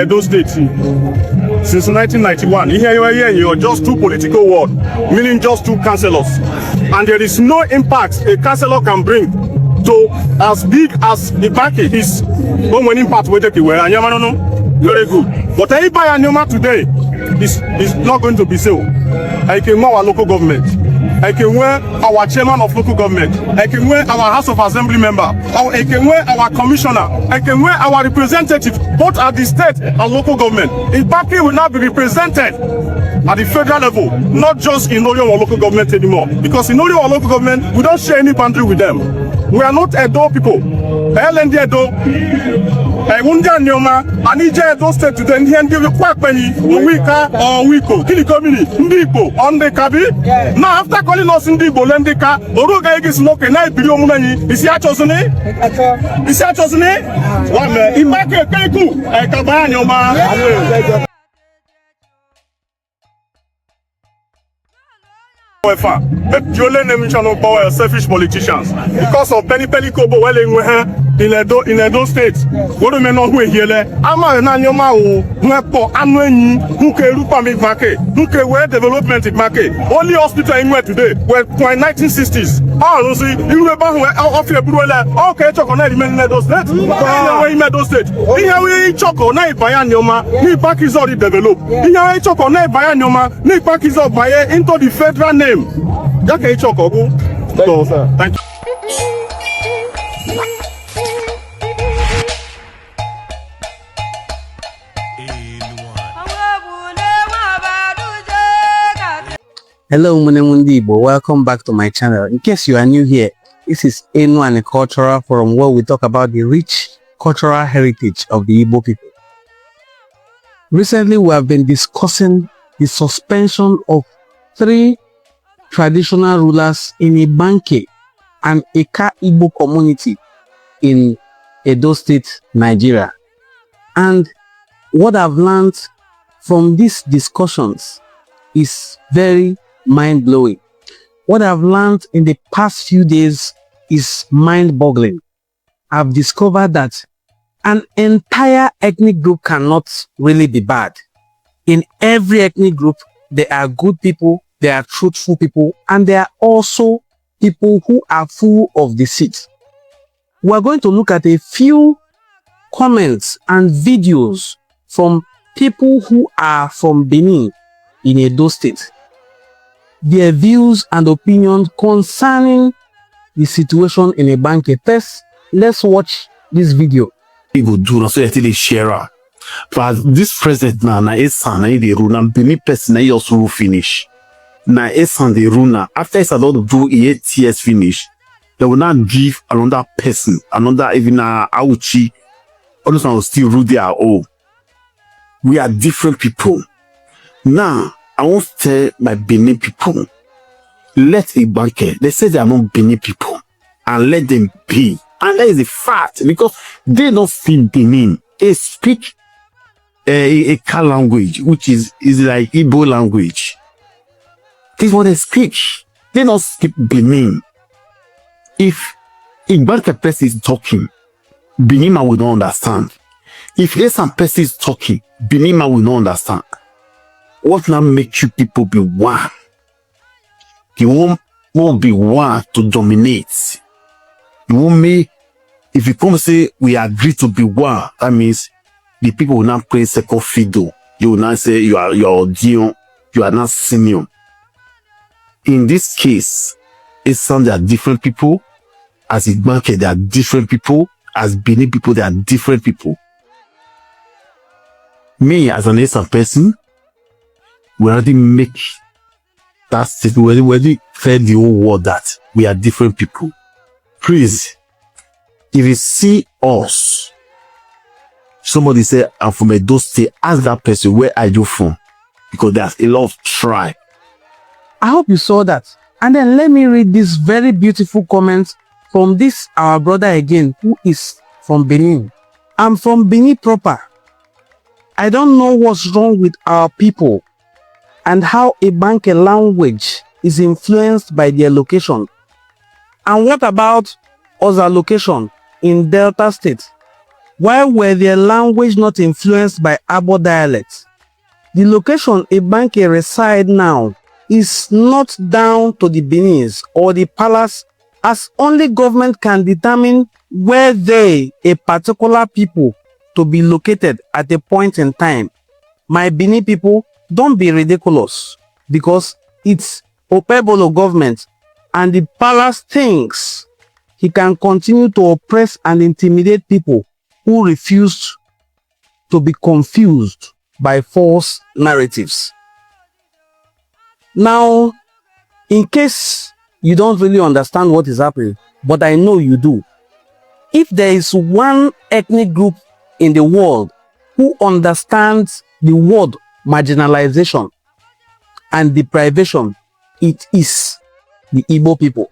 Edo State since 1991. Here you are just two political words, meaning just two councillors, and there is no impact a councillor can bring to as big as Igbanke is. When impact we take away, very good. But anybody Anioma today is not going to be so. I can wear our local government. I can wear our chairman of local government. I can wear our House of Assembly member. I can wear our commissioner. I can wear our representative, both at the state and local government. Igbanke will now be represented at the federal level, not just in Orion local government anymore. Because in Orion local government, we don't share any boundary with them. We are not Edo people. LND Edo. Anioma, Anija Edo State to the Indian Kwakpenny, Wika or Wiko, Kilikomini, Ndipo, on the Kabi. Now, after calling us Ndibo, Lendika, Oroga is smoking, I billion money. Is he a chosen? Is he a chosen? One man, Igbanke, Keku, Anioma. Selfish politicians because of penny kobo in Edo State. What do you know who here? I'm a Anioma who development in market. Only hospital in where today were 1960s. Oh, see, you remember off your brother? Okay, chocolate in Edo State. In Edo State. Here we chocolate by Anioma. Ni back is already developed. Here we chocolate by Anioma. Ni back is up by into the federal name. Thank you. Thank you. Hello, Munemundibo. Welcome back to my channel. In case you are new here, this is Anu a Cultural Forum where we talk about the rich cultural heritage of the Igbo people. Recently, we have been discussing the suspension of 3 traditional rulers in Igbanke and Eka Igbo community in Edo State, Nigeria. And what I've learned from these discussions is very mind-blowing. What I've learned in the past few days is mind-boggling. I've discovered that an entire ethnic group cannot really be bad. In every ethnic group, there are good people, there are truthful people, and there are also people who are full of deceit. We are going to look at a few comments and videos from people who are from Benin in Edo State. Their views and opinions concerning the situation in Igbanke. First, let's watch this video. People do not so they share. But this president now, is son, the runa, Benin person, also finish. Now, Esan the runa, after it's allowed to do 8 years finish, they will not give another person, another even Auchi, others will still rule their own. We are different people. Now, I want to tell my Benin people, let Igbanke, they say they are not Benin people, and let them be. And that is a fact, because they don't speak Benin. They speak a Ka language, which is like Igbo language. This is what they speak. They don't speak Benin. If Igbanke person is talking, Benin man will not understand. If Esan person is talking, Benin man will not understand. What now make you people be one? You won't be one to dominate. You won't make, if you come say we agree to be one, that means the people will not play second fiddle. You will not say you are Dion, you are not senior. In this case, Esan, they are different people. As Igbanke, they are different people. As Benin people, they are different people. Me, as an Esan person, we already make that statement. We already fed the whole world that we are different people. Please, if you see us, somebody say, I'm from Edo State, ask that person, where are you from? Because there's a lot of tribe. I hope you saw that. And then let me read this very beautiful comment from this our brother again, who is from Benin. I'm from Benin proper. I don't know what's wrong with our people and how Igbanke language is influenced by their location. And what about other location in Delta State? Why were their language not influenced by Abo dialects? The location Igbanke reside now is not down to the Benin's or the palace, as only government can determine where they, a particular people, to be located at a point in time. My Benin people, don't be ridiculous, because it's Opebolo government and the palace thinks he can continue to oppress and intimidate people who refused to be confused by false narratives. Now, in case you don't really understand what is happening, but I know you do, if there is one ethnic group in the world who understands the word marginalization and deprivation, it is the Igbo people.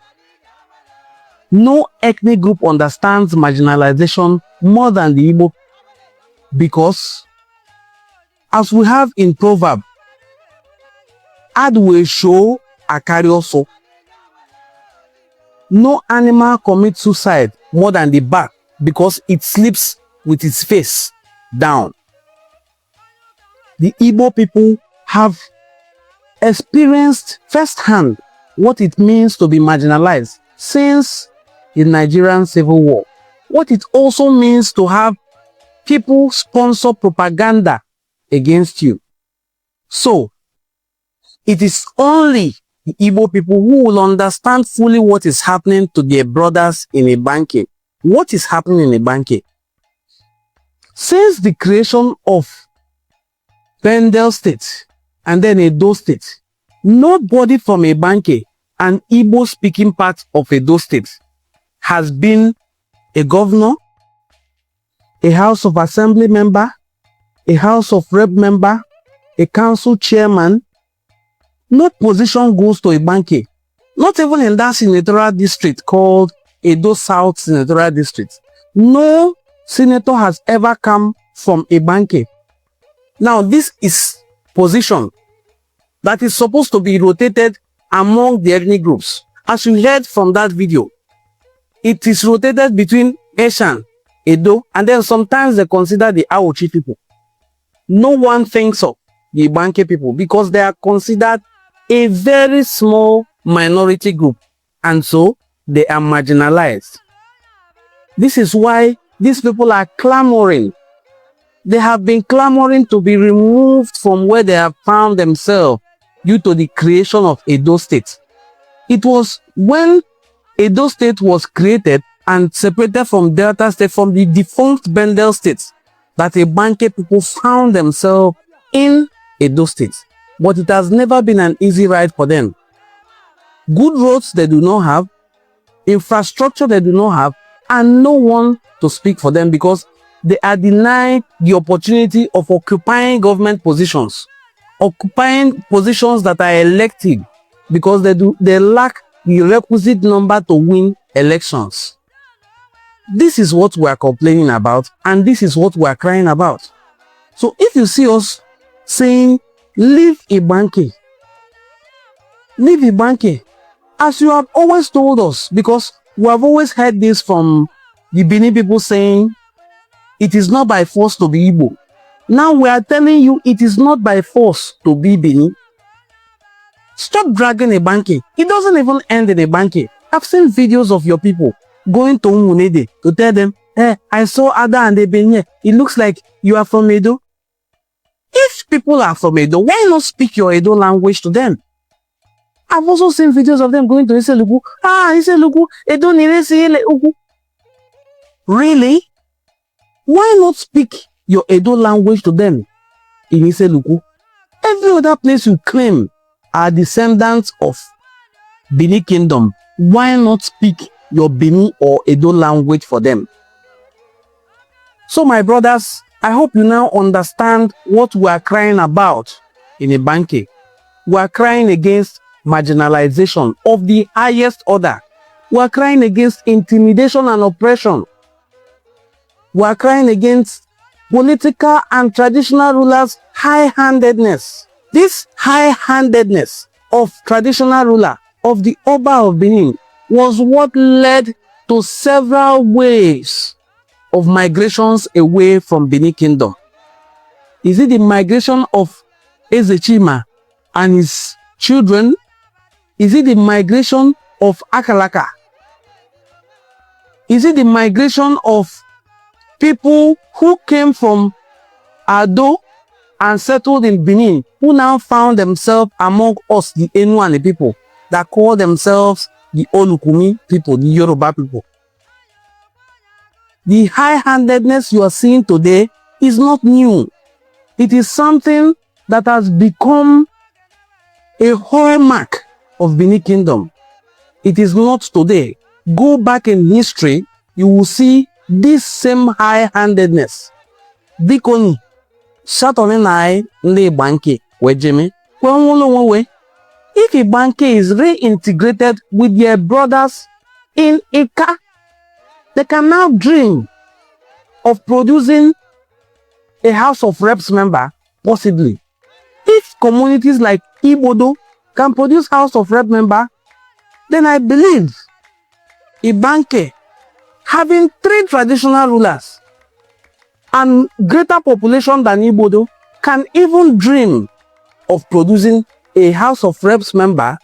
No ethnic group understands marginalization more than the Igbo, because as we have in proverb, Adwe show akari also. No animal commits suicide more than the bat, because it sleeps with its face down. The Igbo people have experienced firsthand what it means to be marginalized since the Nigerian Civil War. What it also means to have people sponsor propaganda against you. So, it is only the Igbo people who will understand fully what is happening to their brothers in Igbanke. What is happening in Igbanke? Since the creation of Benin State and then Edo State, nobody from Igbanke, an Igbo-speaking part of Edo State, has been a governor, a House of Assembly member, a House of Rep member, a council chairman. No position goes to Igbanke. Not even in that senatorial district called Edo South Senatorial District. No senator has ever come from Igbanke. Now, this is position that is supposed to be rotated among the ethnic groups. As you heard from that video, it is rotated between Eshan, Edo, and then sometimes they consider the Aochi people. No one thinks of the Igbanke people because they are considered a very small minority group, and so they are marginalized. This is why these people are clamoring. They have been clamoring to be removed from where they have found themselves due to the creation of Edo State. It was when Edo State was created and separated from Delta State, from the defunct Benin State, that Igbanke people found themselves in Edo State. But it has never been an easy ride for them. Good roads they do not have, infrastructure they do not have, and no one to speak for them because they are denied the opportunity of occupying government positions, occupying positions that are elected, because they lack the requisite number to win elections. This is what we are complaining about, and this is what we are crying about. So if you see us saying, leave Igbanke, as you have always told us, because we have always heard this from the Benin people saying, it is not by force to be Igbo. Now we are telling you it is not by force to be Benin. Stop dragging Igbanke. It doesn't even end in Igbanke. I've seen videos of your people going to Umunede to tell them, hey, I saw Ada and Ebenye. It looks like you are from Edo. If people are from Edo, why not speak your Edo language to them? I've also seen videos of them going to Iselugu. Iselugu, Edo Niresi Ugu. Really? Why not speak your Edo language to them in Iselugu? Every other place you claim are descendants of Benin Kingdom. Why not speak your Benin or Edo language for them? So my brothers, I hope you now understand what we are crying about in Igbanke. We are crying against marginalization of the highest order. We are crying against intimidation and oppression. We are crying against political and traditional rulers' high-handedness. This high-handedness of traditional ruler, of the Oba of Benin, was what led to several waves of migrations away from Benin Kingdom? Is it the migration of Ezechima and his children? Is it the migration of Akalaka? Is it the migration of people who came from Ado and settled in Benin, who now found themselves among us, the Enu and the people that call themselves the Olukumi people, the Yoruba people? The high-handedness you are seeing today is not new. It is something that has become a hallmark of Benin Kingdom. It is not today. Go back in history, you will see this same high-handedness. Bikoni, Shatoni Nai, Le Igbanke, Wejeme, if Igbanke is reintegrated with their brothers in Ika, they can now dream of producing a House of Reps member, possibly. If communities like Ibodo can produce House of Rep member, then I believe Igbanke, having 3 traditional rulers and greater population than Ibodo, can even dream of producing a House of Reps member,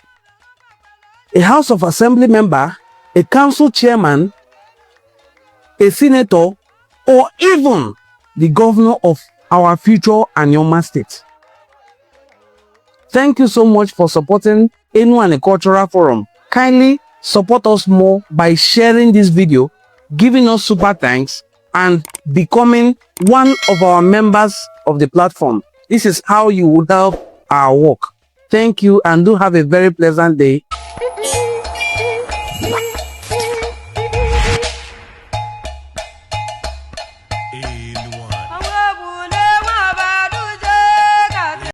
a House of Assembly member, a council chairman, a senator, or even the governor of our future Anioma state. Thank you so much for supporting Enu and the Cultural Forum. Kindly support us more by sharing this video, giving us super thanks, and becoming one of our members of the platform. This is how you would help our work. Thank you and do have a very pleasant day.